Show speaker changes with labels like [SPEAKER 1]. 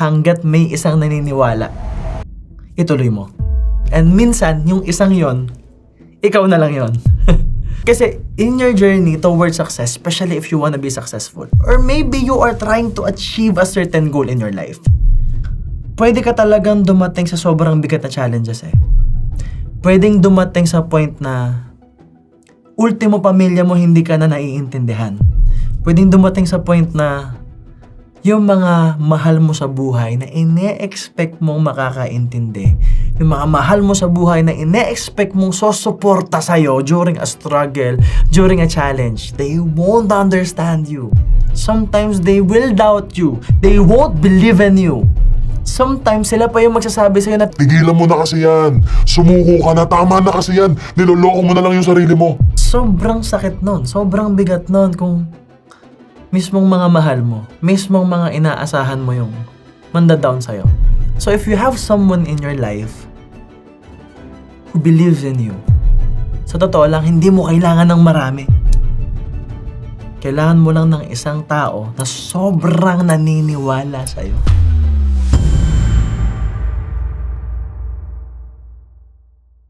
[SPEAKER 1] hanggat may isang naniniwala. Ituloy mo. And minsan, yung isang yon, ikaw na lang yon. Kasi in your journey towards success, especially if you wanna be successful, or maybe you are trying to achieve a certain goal in your life, pwede ka talagang dumating sa sobrang bigat na challenges eh. Pwedeng dumating sa point na ultimo pamilya mo hindi ka na naiintindihan. Pwedeng dumating sa point na yung mga mahal mo sa buhay na ine-expect mong makakaintindi, yung mga mahal mo sa buhay na ine-expect mong sosuporta sa'yo during a struggle, during a challenge, they won't understand you. Sometimes they will doubt you. They won't believe in you. Sometimes sila pa yung magsasabi sa'yo na
[SPEAKER 2] Tigilan mo na kasi yan. Sumuko ka na. Tama na kasi yan. Niloloko mo na lang yung sarili mo.
[SPEAKER 1] sobrang sakit nun, sobrang bigat nun kung mismong mga mahal mo, mismong mga inaasahan mo yung manda-down sa'yo. So if you have someone in your life who believes in you, sa totoo lang, hindi mo kailangan ng marami. Kailangan mo lang ng isang tao na sobrang naniniwala sa'yo.